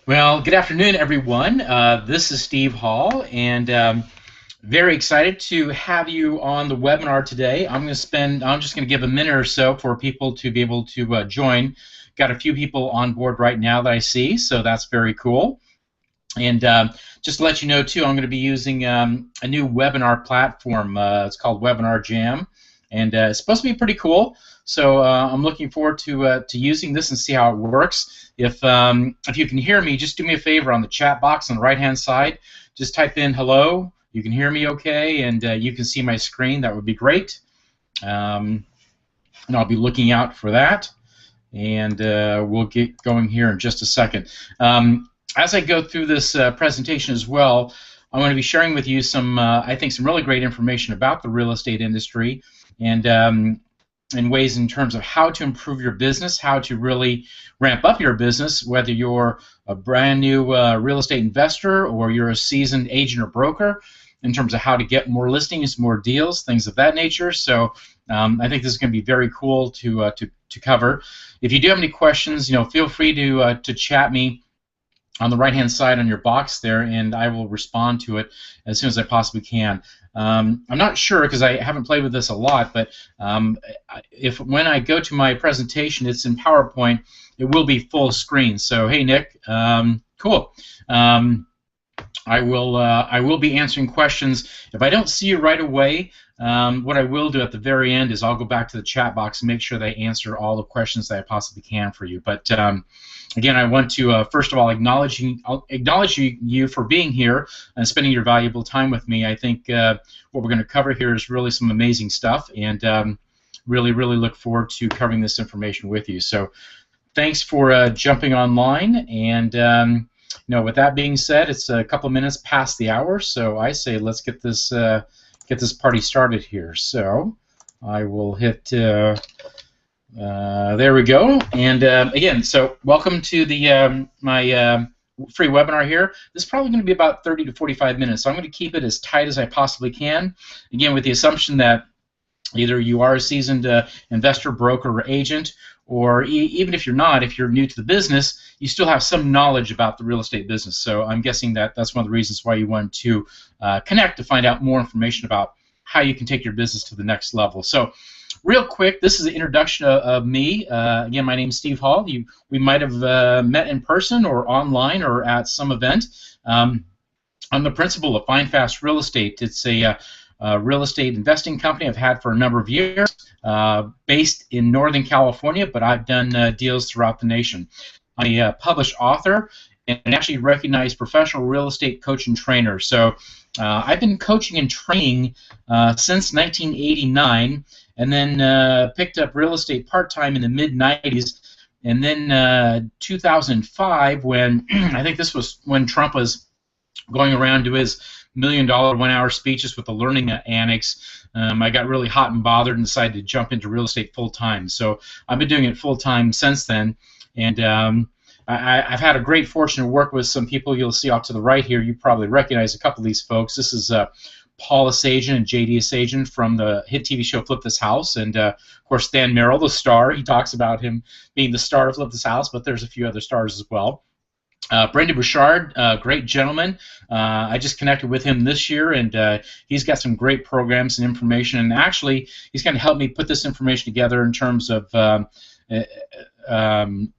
Well, good afternoon, everyone. This is Steve Hall, and very excited to have you on the webinar today. I'm just going to give a minute or so for people to be able to join. Got a few people on board right now that I see, so that's very cool. And just to let you know, too, I'm going to be using a new webinar platform. It's called Webinar Jam, and it's supposed to be pretty cool. So I'm looking forward to using this and see how it works. If you can hear me, just do me a favor on the chat box on the right-hand side. Just type in hello. You can hear me okay, and you can see my screen. That would be great. And I'll be looking out for that. And we'll get going here in just a second. As I go through this presentation as well, I'm going to be sharing with you some, I think, some really great information about the real estate industry and ways in terms of how to improve your business, how to really ramp up your business, whether you're a brand new real estate investor or you're a seasoned agent or broker, in terms of how to get more listings, more deals, things of that nature. So I think this is going to be very cool to cover. If you do have any questions, feel free to chat me on the right-hand side on your box there, and I will respond to it as soon as I possibly can. I'm not sure because I haven't played with this a lot, but when I go to my presentation, it's in PowerPoint, it will be full screen. So hey, Nick, cool. I will be answering questions. If I don't see you right away, what I will do at the very end is I'll go back to the chat box and make sure that I answer all the questions that I possibly can for you. But again, I want to first of all acknowledge you for being here and spending your valuable time with me. I think what we're going to cover here is really some amazing stuff, and really look forward to covering this information with you. So thanks for jumping online, and with that being said, it's a couple of minutes past the hour, so I say let's get this party started here. So I will hit. There we go. And again, so welcome to the my free webinar here. This is probably going to be about 30 to 45 minutes, so I'm going to keep it as tight as I possibly can. Again, with the assumption that either you are a seasoned investor, broker, or agent, or even if you're not, if you're new to the business, you still have some knowledge about the real estate business. So I'm guessing that that's one of the reasons why you want to connect to find out more information about how you can take your business to the next level. So real quick, this is an introduction of me. Again, my name is Steve Hall. We might have met in person or online or at some event. I'm the principal of Find Fast Real Estate. It's a real estate investing company I've had for a number of years, based in Northern California, but I've done deals throughout the nation. I'm a published author and actually recognized professional real estate coach and trainer. So I've been coaching and training since 1989, and then picked up real estate part-time in the mid-90s, and then 2005, when I think this was when Trump was going around to his $1 million 1-hour speeches with the learning annex, I got really hot and bothered and decided to jump into real estate full-time. So I've been doing it full-time since then, and I've had a great fortune to work with some people you'll see off to the right here. You probably recognize a couple of these folks. This is Paul Asajan and J.D. Asajan from the hit TV show Flip This House, and of course Stan Merrill, the star. He talks about him being the star of Flip This House, but there's a few other stars as well. Brendan Bouchard, great gentleman. I just connected with him this year, and he's got some great programs and information. And actually, he's going to help me put this information together in terms of a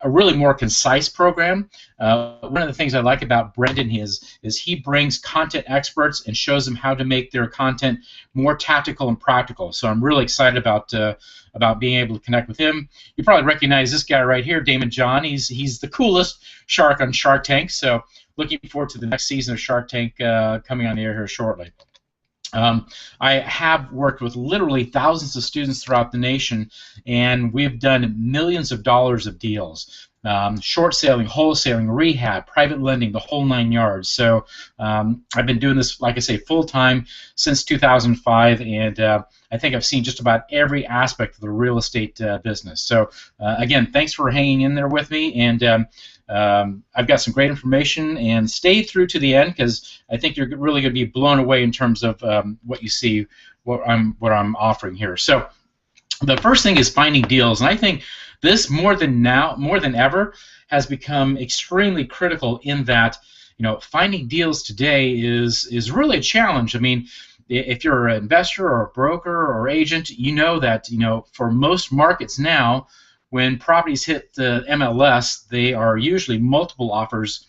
really more concise program. One of the things I like about Brendan is he brings content experts and shows them how to make their content more tactical and practical. So I'm really excited about being able to connect with him. You probably recognize this guy right here, Damon John. He's the coolest shark on Shark Tank. So looking forward to the next season of Shark Tank coming on the air here shortly. I have worked with literally thousands of students throughout the nation, and we've done millions of dollars of deals. Short selling, wholesaling, rehab, private lending, the whole 9 yards. So I've been doing this, like I say, full-time since 2005, and I think I've seen just about every aspect of the real estate business. So again, thanks for hanging in there with me, and I've got some great information, and stay through to the end because I think you're really going to be blown away in terms of what you see, what I'm offering here. So the first thing is finding deals, and I think this more than ever has become extremely critical in that, finding deals today is really a challenge. I mean, if you're an investor or a broker or agent, you know that for most markets now, when properties hit the MLS, they are usually multiple offers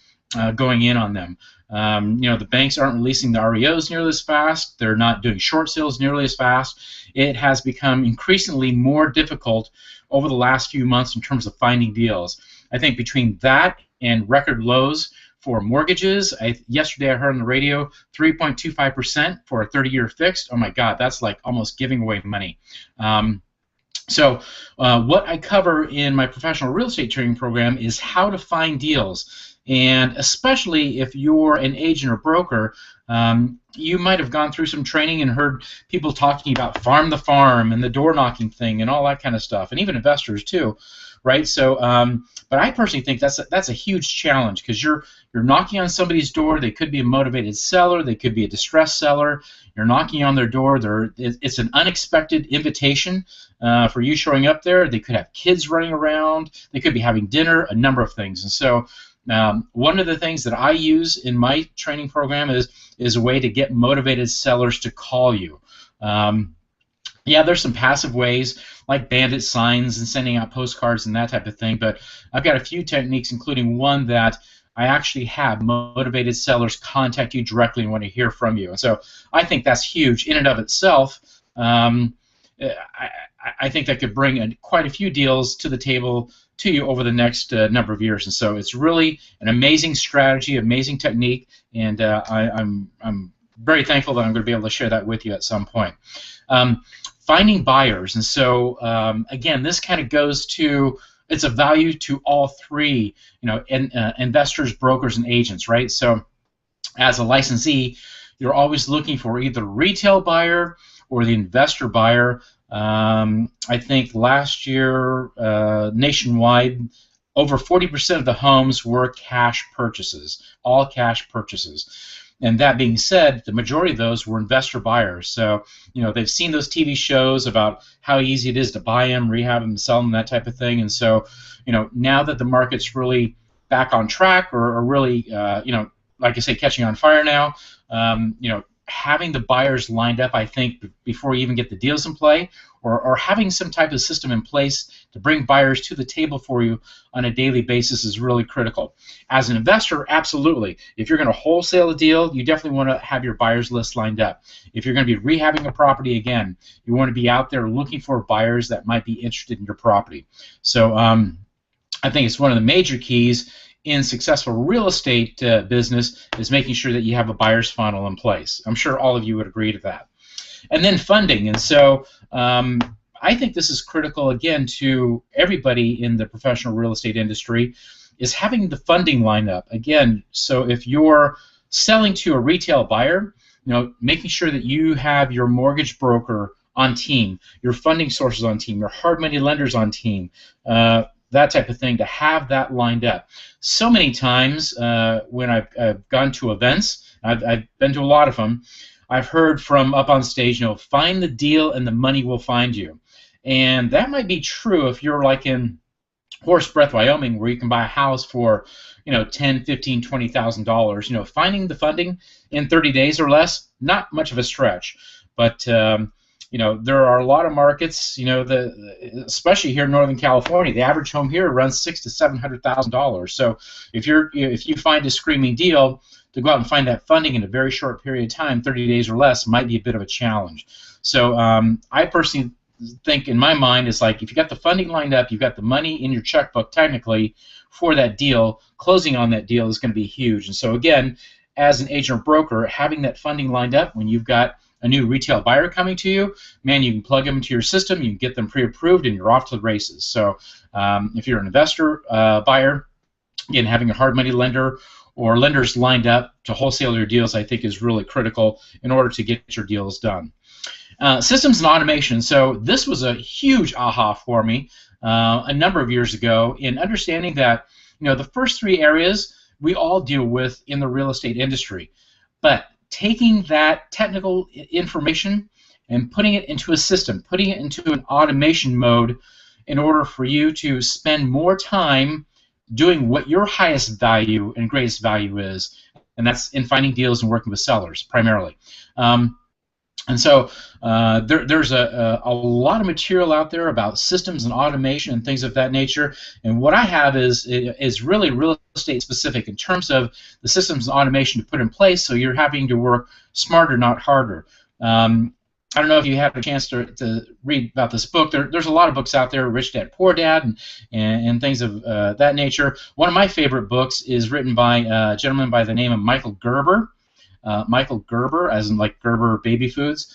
going in on them. The banks aren't releasing the REOs nearly as fast. They're not doing short sales nearly as fast. It has become increasingly more difficult over the last few months in terms of finding deals. I think between that and record lows for mortgages, yesterday I heard on the radio 3.25% for a 30-year fixed. Oh my God, that's like almost giving away money. So what I cover in my professional real estate training program is how to find deals. And especially if you're an agent or broker, you might have gone through some training and heard people talking about farm the farm and the door knocking thing and all that kind of stuff, and even investors too, right? So, but I personally think that's a huge challenge because you're knocking on somebody's door. They could be a motivated seller. They could be a distressed seller. You're knocking on their door. It's an unexpected invitation for you showing up there. They could have kids running around. They could be having dinner. A number of things, and so. One of the things that I use in my training program is a way to get motivated sellers to call you. Yeah, there's some passive ways like bandit signs and sending out postcards and that type of thing, but I've got a few techniques, including one that I actually have motivated sellers contact you directly and want to hear from you. And so I think that's huge in and of itself. I think that could bring quite a few deals to the table to you over the next number of years, and so it's really an amazing strategy, amazing technique, and I'm very thankful that I'm going to be able to share that with you at some point. Finding buyers, and so again, this kind of goes to it's a value to all three, investors, brokers, and agents, right? So as a licensee, you're always looking for either the retail buyer or the investor buyer. I think last year, nationwide, over 40% of the homes were cash purchases, all cash purchases. And that being said, the majority of those were investor buyers. So, they've seen those TV shows about how easy it is to buy them, rehab them, sell them, that type of thing. And so, now that the market's really back on track or really, like I say, catching on fire now, having the buyers lined up, I think, before you even get the deals in play, or having some type of system in place to bring buyers to the table for you on a daily basis is really critical. As an investor, absolutely. If you're going to wholesale a deal, you definitely want to have your buyers list lined up. If you're going to be rehabbing a property, again, you want to be out there looking for buyers that might be interested in your property. So I think it's one of the major keys in successful real estate business is making sure that you have a buyer's funnel in place. I'm sure all of you would agree to that. And then funding. And so I think this is critical, again, to everybody in the professional real estate industry, is having the funding lined up. Again, so if you're selling to a retail buyer, making sure that you have your mortgage broker on team, your funding sources on team, your hard money lenders on team, that type of thing, to have that lined up. So many times when I've gone to events, I've been to a lot of them, I've heard from up on stage, find the deal and the money will find you. And that might be true if you're like in Horse Breath, Wyoming, where you can buy a house for, $10,000, $15,000, $20,000. Finding the funding in 30 days or less, not much of a stretch. But there are a lot of markets, especially here in Northern California, the average home here runs $600,000 to $700,000. So if you find a screaming deal, to go out and find that funding in a very short period of time, 30 days or less, might be a bit of a challenge. So I personally think, in my mind, is like if you got the funding lined up, you've got the money in your checkbook technically for that deal, closing on that deal is going to be huge. And so again, as an agent or broker, having that funding lined up when you've got a new retail buyer coming to you, man, you can plug them into your system, you can get them pre-approved, and you're off to the races. So if you're an investor buyer, again, having a hard money lender or lenders lined up to wholesale your deals, I think, is really critical in order to get your deals done. Systems and automation. So this was a huge aha for me a number of years ago in understanding that, you know, the first three areas we all deal with in the real estate industry, but taking that technical information and putting it into a system, putting it into an automation mode in order for you to spend more time doing what your highest value and greatest value is, and that's in finding deals and working with sellers primarily. And so there's a lot of material out there about systems and automation and things of that nature. And what I have is really real estate specific in terms of the systems and automation to put in place, so you're having to work smarter, not harder. I don't know if you had a chance to read about this book. There's a lot of books out there, Rich Dad, Poor Dad, and things of that nature. One of my favorite books is written by a gentleman by the name of Michael Gerber. Michael Gerber, as in like Gerber Baby Foods.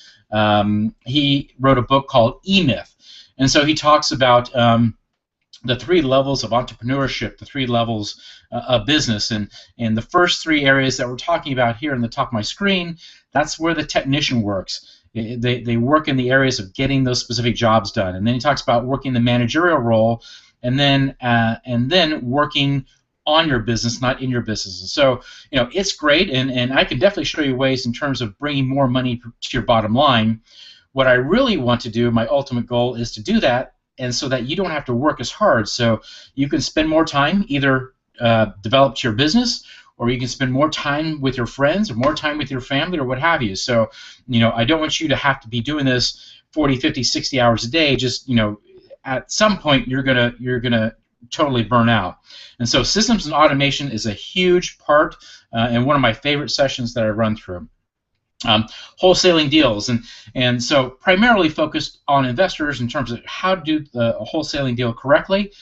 He wrote a book called E-Myth. And so he talks about the three levels of entrepreneurship, the three levels of business. And the first three areas that we're talking about here on the top of my screen, that's where the technician works. They work in the areas of getting those specific jobs done. And then he talks about working the managerial role, and then working on your business, not in your business. And so, you know, it's great, and I can definitely show you ways in terms of bringing more money to your bottom line. What I really want to do, my ultimate goal, is to do that, and so that you don't have to work as hard. So you can spend more time, either develop your business, or you can spend more time with your friends, or more time with your family, or what have you. So, you know, I don't want you to have to be doing this 40, 50, 60 hours a day. Just, you know, at some point you're gonna totally burn out. And so systems and automation is a huge part and one of my favorite sessions that I run through. Wholesaling deals, and so primarily focused on investors in terms of how to do a wholesaling deal correctly.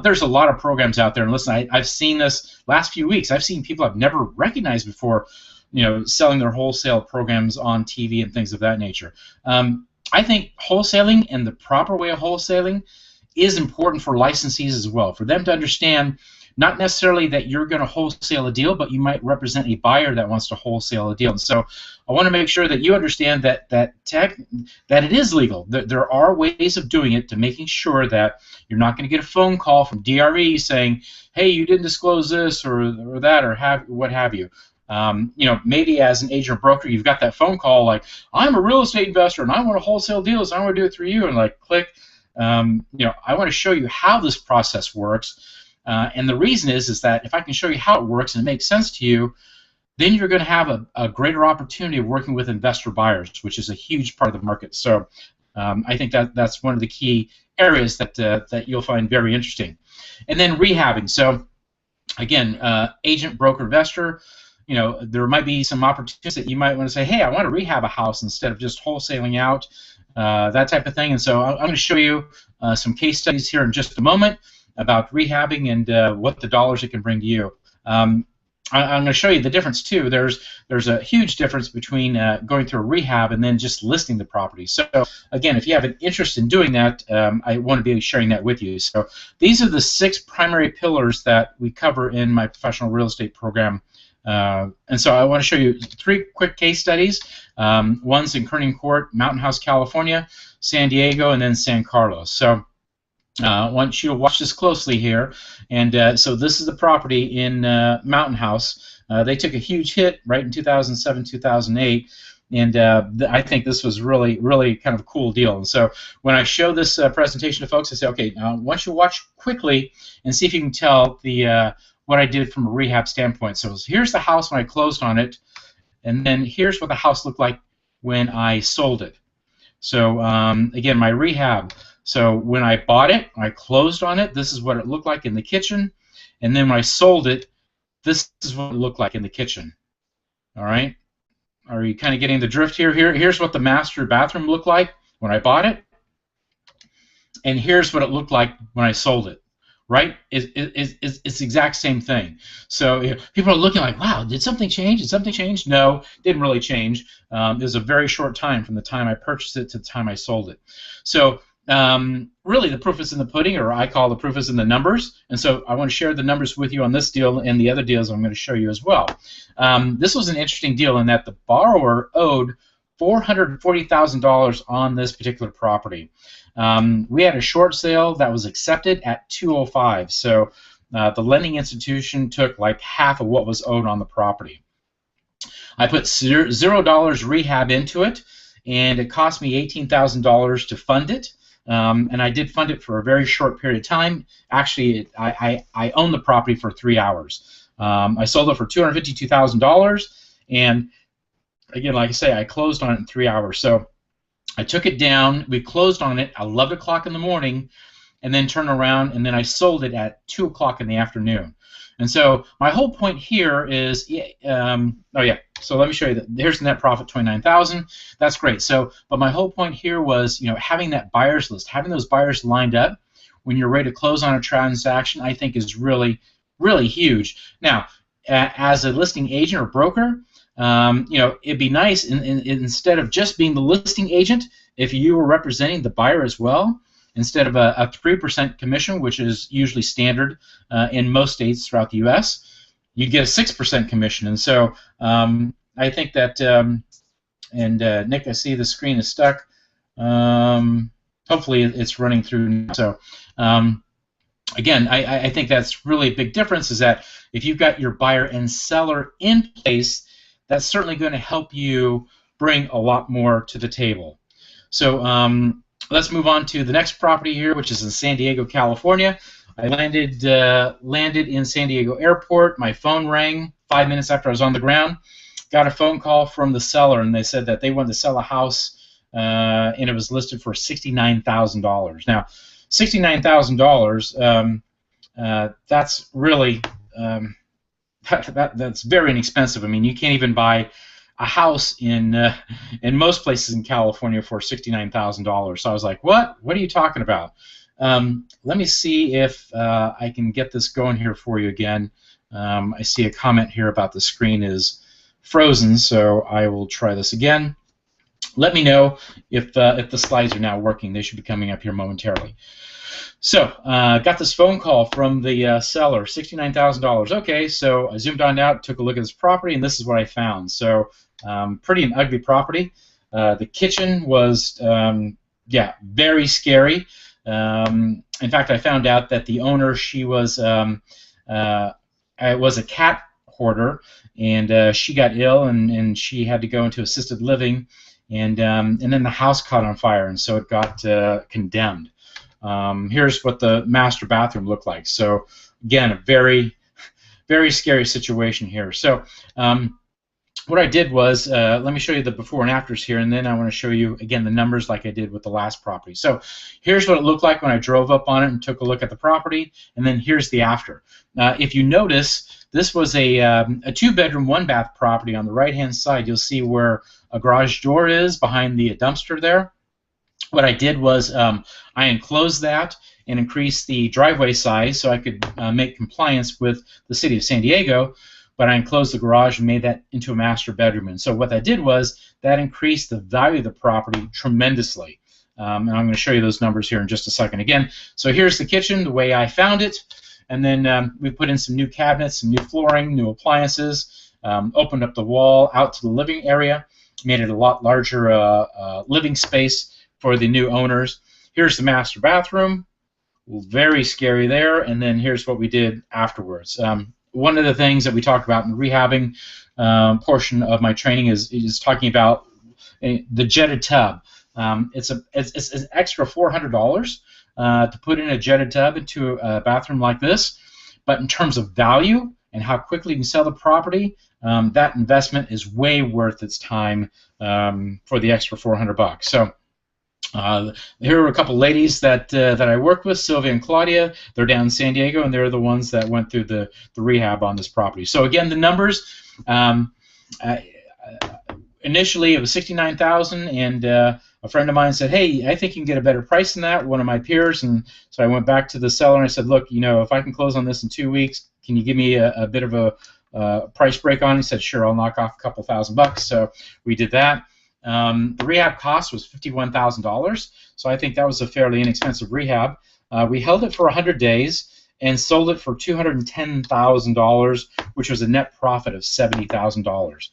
There's a lot of programs out there, and listen, I've seen this last few weeks. I've seen people I've never recognized before, you know, selling their wholesale programs on TV and things of that nature. I think wholesaling and the proper way of wholesaling is important for licensees as well, for them to understand not necessarily that you're going to wholesale a deal, but you might represent a buyer that wants to wholesale a deal. And so I want to make sure that you understand that it is legal. That there are ways of doing it, to making sure that you're not going to get a phone call from DRE saying, hey, you didn't disclose this or that, or what have you. You know, maybe as an agent or broker, you've got that phone call like, I'm a real estate investor and I want to wholesale deals. I want to do it through you, and like click. You know, I want to show you how this process works. And the reason is that if I can show you how it works and it makes sense to you, then you're going to have a greater opportunity of working with investor buyers, which is a huge part of the market. So I think that's one of the key areas that you'll find very interesting. And then rehabbing. So again, agent, broker, investor, you know, there might be some opportunities that you might want to say, hey, I want to rehab a house instead of just wholesaling out, that type of thing. And so I'm going to show you some case studies here in just a moment about rehabbing and what the dollars it can bring to you. I'm going to show you the difference too. There's a huge difference between going through a rehab and then just listing the property. So again, if you have an interest in doing that, I want to be sharing that with you. So these are the 6 primary pillars that we cover in my professional real estate program. And so I want to show you 3 quick case studies. One's in Kerning Court, Mountain House, California, San Diego, and then San Carlos. So I want you to watch this closely here. And so this is the property in Mountain House. They took a huge hit right in 2007, 2008. And I think this was really, really kind of a cool deal. And so when I show this presentation to folks, I say, okay, now I want you to watch quickly and see if you can tell what I did from a rehab standpoint. So here's the house when I closed on it, and then here's what the house looked like when I sold it. So again, my rehab. So when I bought it, when I closed on it, this is what it looked like in the kitchen. And then when I sold it, this is what it looked like in the kitchen. All right? Are you kind of getting the drift here? Here's what the master bathroom looked like when I bought it. And here's what it looked like when I sold it. right? It's the exact same thing. So people are looking like, wow, did something change? Did something change? No, didn't really change. It was a very short time from the time I purchased it to the time I sold it. So really, the proof is in the pudding, or I call the proof is in the numbers. And so I want to share the numbers with you on this deal and the other deals I'm going to show you as well. This was an interesting deal in that the borrower owed $440,000 on this particular property. We had a short sale that was accepted at $205. So the lending institution took like half of what was owed on the property. I put $0 rehab into it, and it cost me $18,000 to fund it. And I did fund it for a very short period of time. Actually, I owned the property for 3 hours. I sold it for $252,000, and again, like I say, I closed on it in 3 hours. So I took it down. We closed on it at 11 o'clock in the morning, and then turned around, and then I sold it at 2 o'clock in the afternoon. And so my whole point here is, so let me show you that. Here's the net profit, $29,000. That's great. So, but my whole point here was, having that buyers list, having those buyers lined up when you're ready to close on a transaction, I think is really, really huge. Now, as a listing agent or broker, it'd be nice instead of just being the listing agent, if you were representing the buyer as well. Instead of a 3% commission, which is usually standard in most states throughout the U.S., you get a 6% commission. And so I think that, Nick, I see the screen is stuck. Hopefully it's running through now. So again, I think that's really a big difference, is that if you've got your buyer and seller in place, that's certainly going to help you bring a lot more to the table. So let's move on to the next property here, which is in San Diego, California. I landed in San Diego Airport. My phone rang 5 minutes after I was on the ground. Got a phone call from the seller, and they said that they wanted to sell a house, and it was listed for $69,000. Now, $69,000, that's really that's very inexpensive. I mean, you can't even buy a house in most places in California for $69,000. So I was like, what? What are you talking about? Let me see if I can get this going here for you again. I see a comment here about the screen is frozen, so I will try this again. Let me know if the slides are now working. They should be coming up here momentarily. So, got this phone call from the seller, $69,000. Okay, so I zoomed on out, took a look at this property, and this is what I found. So, pretty an ugly property. The kitchen was, very scary. In fact, I found out that the owner, she was a cat hoarder, and she got ill, and she had to go into assisted living, and then the house caught on fire, and so it got condemned. Here's what the master bathroom looked like. So again, a very, very scary situation here. So what I did was, let me show you the before and afters here, and then I want to show you, again, the numbers like I did with the last property. So here's what it looked like when I drove up on it and took a look at the property, and then here's the after. If you notice, this was a 2-bedroom, 1-bath property. On the right-hand side, you'll see where a garage door is behind the dumpster there. What I did was I enclosed that and increased the driveway size so I could make compliance with the city of San Diego, but I enclosed the garage and made that into a master bedroom. And so what that did was that increased the value of the property tremendously. And I'm going to show you those numbers here in just a second. Again, so here's the kitchen, the way I found it, and then we put in some new cabinets, some new flooring, new appliances, opened up the wall out to the living area, made it a lot larger living space for the new owners. Here's the master bathroom, very scary there, and then here's what we did afterwards. One of the things that we talked about in the rehabbing portion of my training is talking about the jetted tub. It's an extra $400 to put in a jetted tub into a bathroom like this, but in terms of value and how quickly you can sell the property, that investment is way worth its time for the extra $400. So. Here are a couple ladies that I worked with, Sylvia and Claudia. They're down in San Diego, and they're the ones that went through the rehab on this property. So again, the numbers. Initially, it was $69,000, and a friend of mine said, hey, I think you can get a better price than that, one of my peers. And so I went back to the seller and I said, look, if I can close on this in 2 weeks, can you give me a bit of a price break on it? He said, sure, I'll knock off a couple $1,000. So we did that. The rehab cost was $51,000, so I think that was a fairly inexpensive rehab. We held it for 100 days and sold it for $210,000, which was a net profit of $70,000.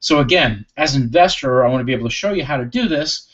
So again, as an investor, I want to be able to show you how to do this,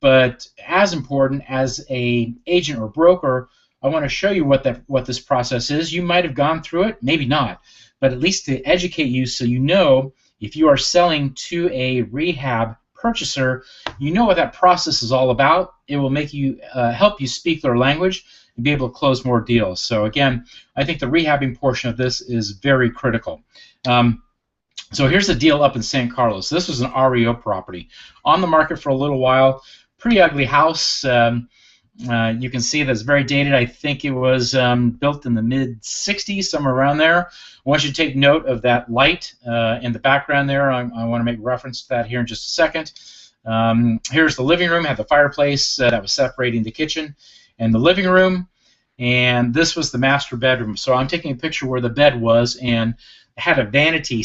but as important as an agent or broker, I want to show you what this process is. You might have gone through it, maybe not, but at least to educate you so you know if you are selling to a rehab purchaser, you know what that process is all about. It will make you help you speak their language and be able to close more deals. So again, I think the rehabbing portion of this is very critical. So here's the deal up in San Carlos. This was an REO property on the market for a little while. Pretty ugly house. You can see that it's very dated. I think it was built in the mid-'60s, somewhere around there. I want you to take note of that light in the background there. I want to make reference to that here in just a second. Here's the living room. Had the fireplace that was separating the kitchen and the living room. And this was the master bedroom. So I'm taking a picture where the bed was, and it had a vanity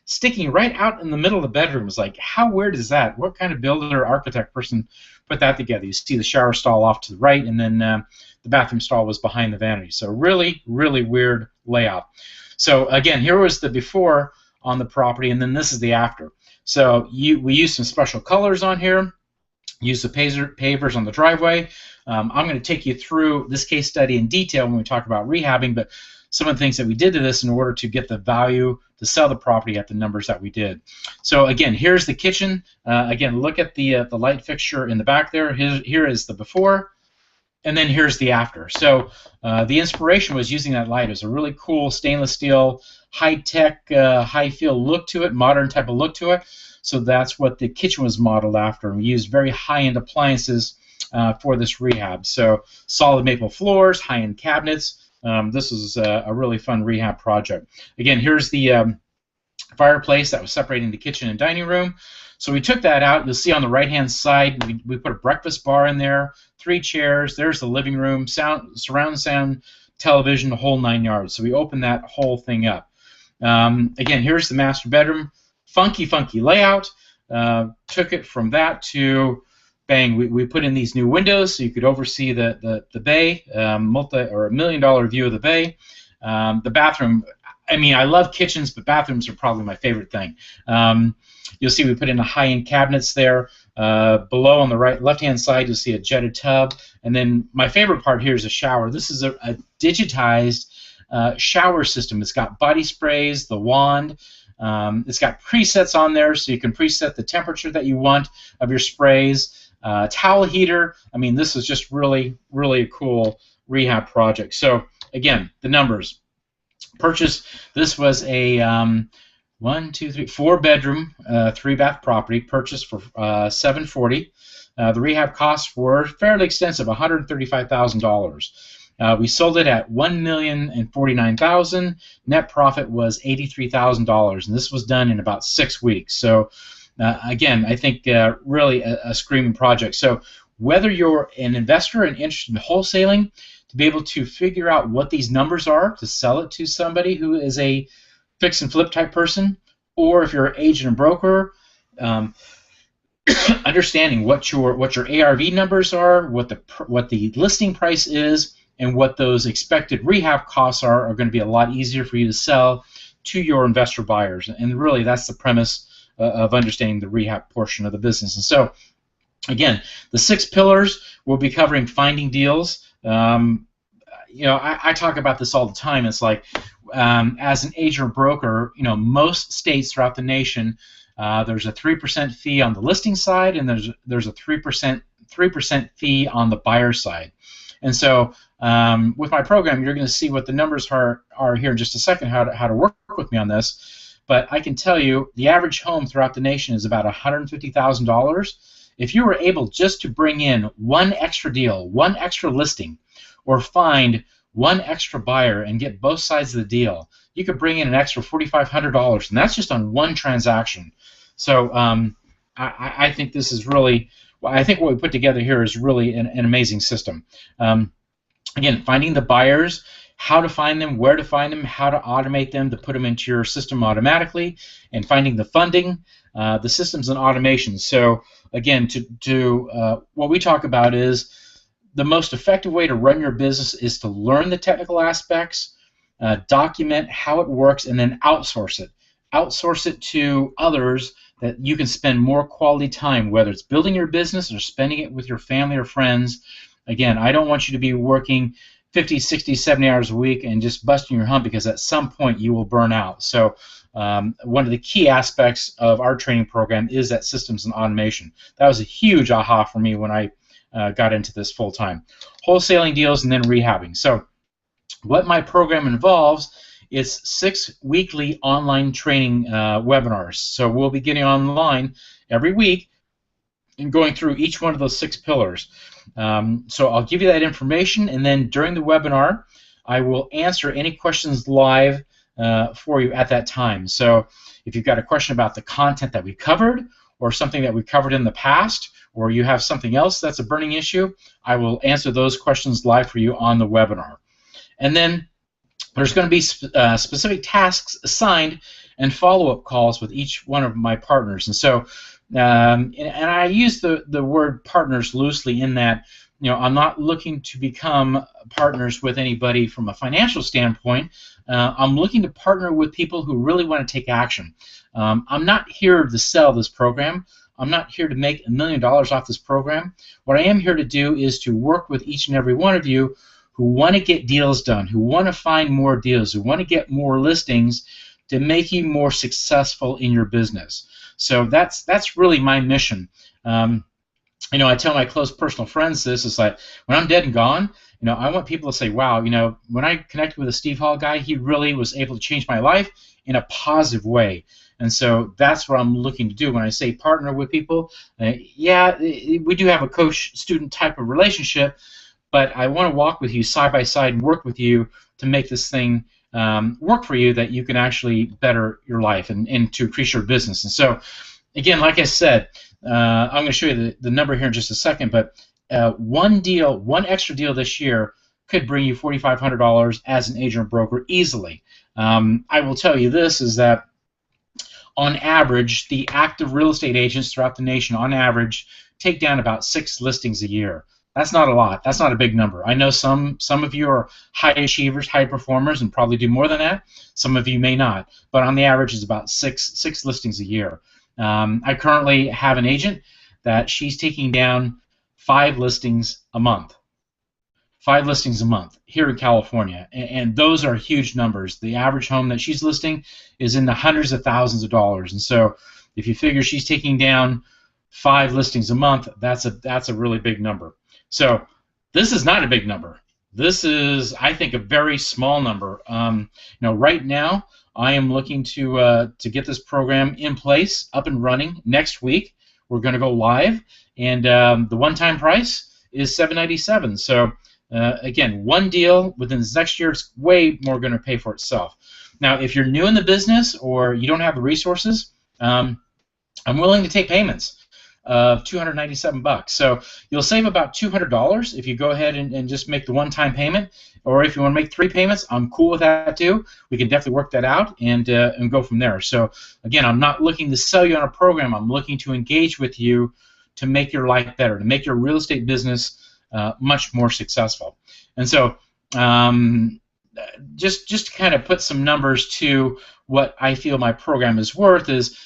sticking right out in the middle of the bedroom. It's like, how weird is that? What kind of builder or architect person put that together? You see the shower stall off to the right, and then the bathroom stall was behind the vanity. So really, really weird layout. So again, here was the before on the property, and then this is the after. So we used some special colors on here. Use the pavers on the driveway. I'm going to take you through this case study in detail when we talk about rehabbing, but some of the things that we did to this in order to get the value to sell the property at the numbers that we did. So again, here's the kitchen. Again, look at the light fixture in the back there. Here is the before, and then here's the after. So the inspiration was using that light. It was a really cool stainless steel, high-tech, high-feel look to it, modern type of look to it. So that's what the kitchen was modeled after. And we used very high-end appliances for this rehab. So solid maple floors, high-end cabinets. This is a really fun rehab project. Again, here's the fireplace that was separating the kitchen and dining room. So we took that out. You'll see on the right-hand side, we put a breakfast bar in there, 3 chairs. There's the living room, surround sound, television, the whole 9 yards. So we opened that whole thing up. Again, here's the master bedroom. Funky layout. Took it from that to bang. We put in these new windows so you could oversee the bay, $1 million view of the bay. The bathroom. I mean, I love kitchens, but bathrooms are probably my favorite thing. You'll see we put in a high-end cabinets there. Below on the left-hand side, you'll see a jetted tub, and then my favorite part here is a shower. This is a digitized shower system. It's got body sprays, the wand. It's got presets on there, so you can preset the temperature that you want of your sprays. Towel heater. I mean, this is just really, really a cool rehab project. So again, the numbers. Purchase. This was a 4-bedroom, 3-bath property purchased for $740,000. The rehab costs were fairly extensive, $135,000. We sold it at $1,049,000. Net profit was $83,000, and this was done in about 6 weeks. So, again, I think really a screaming project. So, whether you're an investor and interested in wholesaling, to be able to figure out what these numbers are to sell it to somebody who is a fix and flip type person, or if you're an agent and broker, understanding what your ARV numbers are, what the listing price is, and what those expected rehab costs are going to be a lot easier for you to sell to your investor buyers. And really, that's the premise of understanding the rehab portion of the business. And so, again, the 6 pillars we'll be covering: finding deals. I talk about this all the time. It's like, as an agent or broker, most states throughout the nation, there's a 3% fee on the listing side, and there's a 3% fee on the buyer side. And so, with my program, you're going to see what the numbers are here in just a second, how to work with me on this. But I can tell you, the average home throughout the nation is about $150,000. If you were able just to bring in one extra deal, one extra listing, or find one extra buyer and get both sides of the deal, you could bring in an extra $4,500, and that's just on one transaction. So I think this is really I think what we put together here is really an amazing system. Again, finding the buyers, how to find them, where to find them, how to automate them to put them into your system automatically, and finding the funding, the systems and automation. So again, what we talk about is the most effective way to run your business is to learn the technical aspects, document how it works, and then outsource it. Outsource it to others that you can spend more quality time, whether it's building your business or spending it with your family or friends. Again, I don't want you to be working 50, 60, 70 hours a week and just busting your hump, because at some point you will burn out. So one of the key aspects of our training program is that systems and automation. That was a huge aha for me when I got into this full time. Wholesaling deals and then rehabbing. So what my program involves is 6 weekly online training webinars. So we'll be getting online every week and going through each one of those 6 pillars. So I'll give you that information, and then during the webinar, I will answer any questions live for you at that time. So if you've got a question about the content that we covered, or something that we covered in the past, or you have something else that's a burning issue, I will answer those questions live for you on the webinar. And then there's going to be specific tasks assigned and follow-up calls with each one of my partners. And so and I use the word partners loosely in that, I'm not looking to become partners with anybody from a financial standpoint. I'm looking to partner with people who really want to take action. I'm not here to sell this program. I'm not here to make $1 million off this program. What I am here to do is to work with each and every one of you who want to get deals done, who want to find more deals, who want to get more listings to make you more successful in your business. So that's really my mission. I tell my close personal friends this. It's like, when I'm dead and gone, I want people to say, wow, when I connected with the Steve Hall guy, he really was able to change my life in a positive way. And so that's what I'm looking to do when I say partner with people. Yeah, we do have a coach-student type of relationship, but I want to walk with you side by side and work with you to make this thing work for you, that you can actually better your life and to increase your business. And so, again, like I said, I'm going to show you the number here in just a second, but one extra deal this year could bring you $4,500 as an agent or broker easily. I will tell you this, is that on average, the active real estate agents throughout the nation, on average, take down about 6 listings a year. That's not a lot. That's not a big number. I know some of you are high achievers, high performers, and probably do more than that. Some of you may not. But on the average, it's about six listings a year. I currently have an agent that she's taking down 5 listings a month. 5 listings a month here in California. And those are huge numbers. The average home that she's listing is in the hundreds of thousands of dollars. And so if you figure she's taking down 5 listings a month, that's a really big number. So this is not a big number. This is, I think, a very small number. Right now I am looking to get this program in place, up and running next week. We're going to go live, and the one-time price is $797. So again, one deal within this next year is way more going to pay for itself. Now, if you're new in the business or you don't have the resources, I'm willing to take payments of $297. So you'll save about $200 if you go ahead and just make the one-time payment, or if you want to make 3 payments, I'm cool with that too. We can definitely work that out and go from there. So again, I'm not looking to sell you on a program. I'm looking to engage with you to make your life better, to make your real estate business much more successful. And so just to kind of put some numbers to what I feel my program is worth is,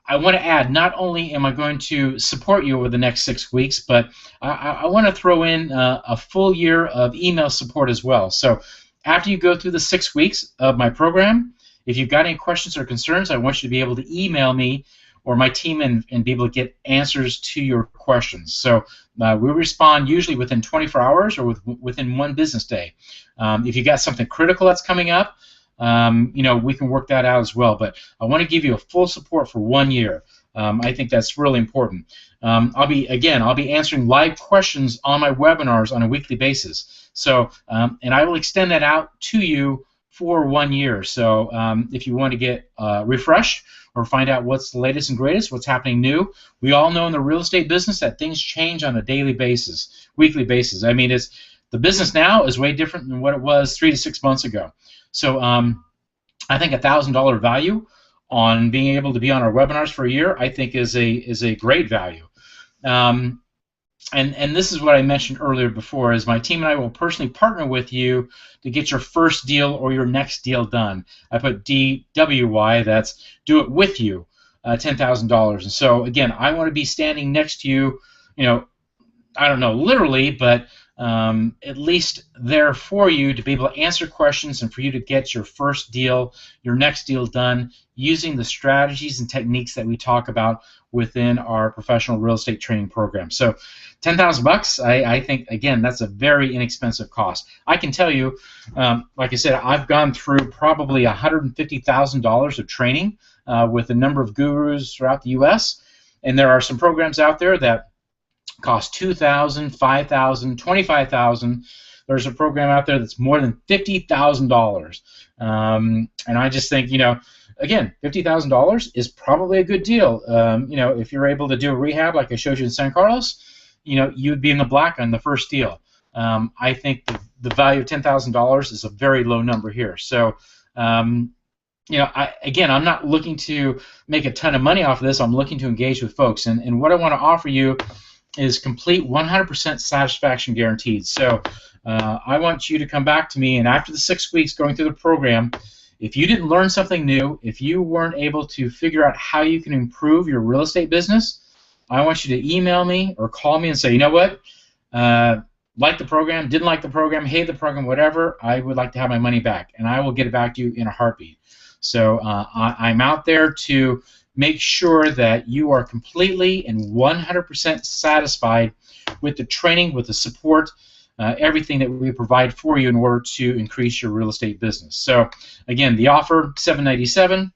I want to add, not only am I going to support you over the next 6 weeks, but I want to throw in a full year of email support as well. So after you go through the 6 weeks of my program, if you've got any questions or concerns, I want you to be able to email me or my team and be able to get answers to your questions. So we respond usually within 24 hours or within 1 business day. If you got something critical that's coming up, we can work that out as well. But I want to give you a full support for 1 year. I think that's really important. I'll be answering live questions on my webinars on a weekly basis. So, and I will extend that out to you for 1 year. So if you want to get refreshed or find out what's the latest and greatest, what's happening new, we all know in the real estate business that things change on a daily basis, weekly basis. I mean, the business now is way different than what it was 3 to 6 months ago. So I think $1,000 value on being able to be on our webinars for a year, I think is a great value. And this is what I mentioned earlier before, is my team and I will personally partner with you to get your first deal or your next deal done. I put DWY, that's do it with you, $10,000. And so again, I want to be standing next to you, I don't know literally, but at least there for you to be able to answer questions and for you to get your first deal, your next deal done using the strategies and techniques that we talk about within our professional real estate training program. So $10,000, I think, again, that's a very inexpensive cost. I can tell you, like I said, I've gone through probably $150,000 of training with a number of gurus throughout the U.S., and there are some programs out there that cost $2,000, $5,000, $25,000. There's a program out there that's more than $50,000, and I just think, again, $50,000 is probably a good deal. If you're able to do a rehab like I showed you in San Carlos, you'd be in the black on the first deal. I think the value of $10,000 is a very low number here. So, I'm not looking to make a ton of money off of this. I'm looking to engage with folks, and what I want to offer you is complete 100% satisfaction guaranteed. So I want you to come back to me, and after the 6 weeks going through the program, if you didn't learn something new, if you weren't able to figure out how you can improve your real estate business, I want you to email me or call me and say, you know what, like the program, didn't like the program, hate the program, whatever, I would like to have my money back, and I will get it back to you in a heartbeat. So I'm out there to make sure that you are completely and 100% satisfied with the training, with the support, everything that we provide for you in order to increase your real estate business. So again, the offer, $797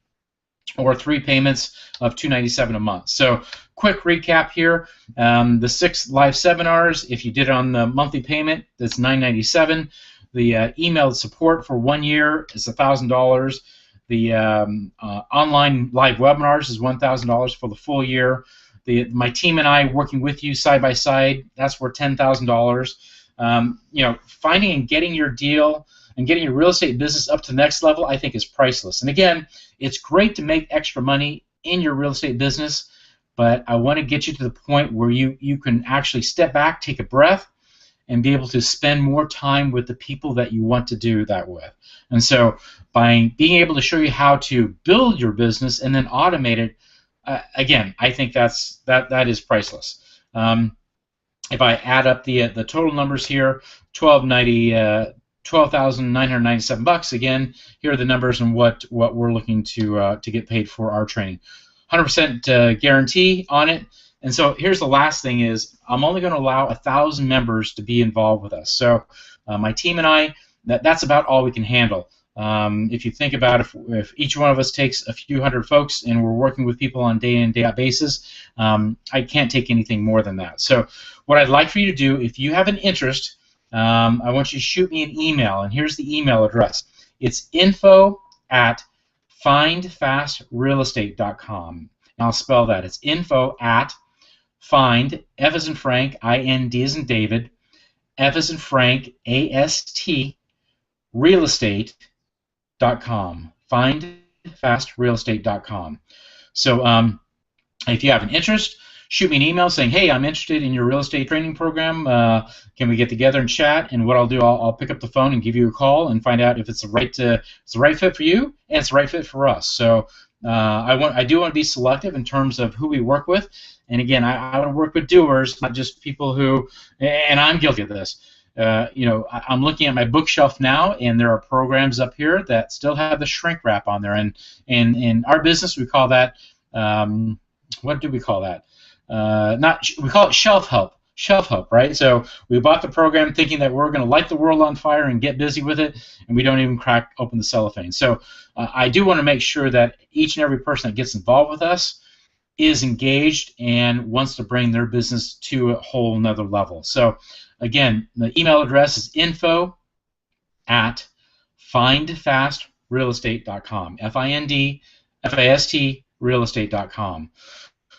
or 3 payments of $297 a month. So quick recap here, the 6 live seminars, if you did it on the monthly payment, that's $997. The emailed support for 1 year is $1,000. The online live webinars is $1,000 for the full year. My team and I working with you side by side, that's worth $10,000. Finding and getting your deal and getting your real estate business up to the next level, I think, is priceless. And again, it's great to make extra money in your real estate business, but I want to get you to the point where you can actually step back, take a breath, and be able to spend more time with the people that you want to do that with. And so by being able to show you how to build your business and then automate it, again, I think that is priceless. If I add up the total numbers here, $12,997. Again, here are the numbers and what we're looking to get paid for our training. 100% guarantee on it. And so here's the last thing is I'm only going to allow 1,000 members to be involved with us. So my team and I, that's about all we can handle. If you think about if each one of us takes a few hundred folks and we're working with people on day in, day out basis, I can't take anything more than that. So what I'd like for you to do, if you have an interest, I want you to shoot me an email, and here's the email address. It's info@findfastrealestate.com. And I'll spell that. It's info@find, F as in Frank, I-N-D as in David, F as in Frank, A-S-T, realestate.com. Findfastrealestate.com. So if you have an interest, shoot me an email saying, hey, I'm interested in your real estate training program. Can we get together and chat? And what I'll do, I'll pick up the phone and give you a call and find out if it's the right fit for you and it's the right fit for us. So I do want to be selective in terms of who we work with. And again, I want to work with doers, not just people who, and I'm guilty of this. I'm looking at my bookshelf now, and there are programs up here that still have the shrink wrap on there. And in our business, we call that, what do we call that? We call it shelf help. Shelf help, right? So we bought the program thinking that we're going to light the world on fire and get busy with it, and we don't even crack open the cellophane. So I do want to make sure that each and every person that gets involved with us is engaged and wants to bring their business to a whole nother level. So again, the email address is info@findfastrealestate.com. findfastrealestate.com. FINDFAST realestate.com.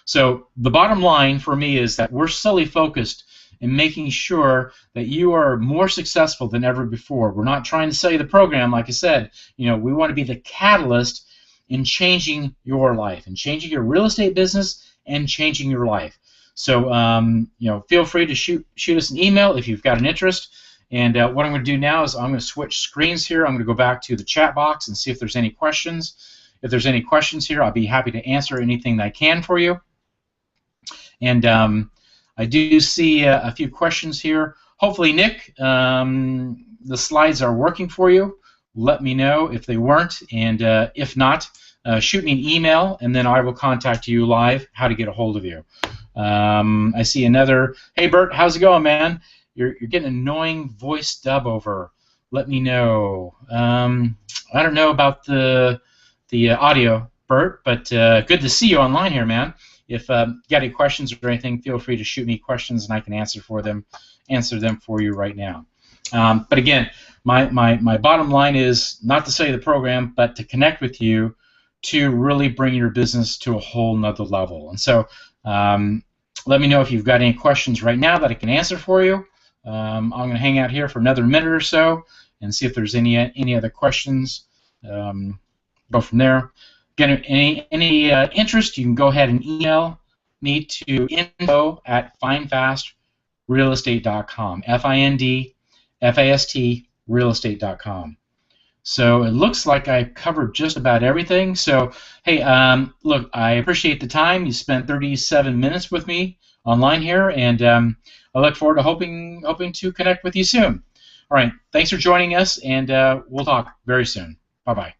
So the bottom line for me is that we're solely focused in making sure that you are more successful than ever before. We're not trying to sell you the program, like I said. We want to be the catalyst in changing your life, and changing your real estate business, and changing your life. So feel free to shoot us an email if you've got an interest. And what I'm going to do now is I'm going to switch screens here. I'm going to go back to the chat box and see if there's any questions. If there's any questions here, I'll be happy to answer anything that I can for you. And I do see a few questions here. Hopefully, Nick, the slides are working for you. Let me know if they weren't, and if not, shoot me an email, and then I will contact you live how to get a hold of you. I see another. Hey, Bert, how's it going, man? You're getting annoying voice dub over. Let me know. I don't know about the audio, Bert, but good to see you online here, man. If you got any questions or anything, feel free to shoot me questions, and I can answer them for you right now. But again, my bottom line is not to sell you the program, but to connect with you to really bring your business to a whole nother level. And so let me know if you've got any questions right now that I can answer for you. I'm going to hang out here for another minute or so and see if there's any other questions. Go from there. Again, any interest, you can go ahead and email me to info@findfastrealestate.com. FINDFAST realestate.com. So it looks like I covered just about everything. So hey, look, I appreciate the time. You spent 37 minutes with me online here, and I look forward to hoping to connect with you soon. All right, thanks for joining us, and we'll talk very soon. Bye-bye.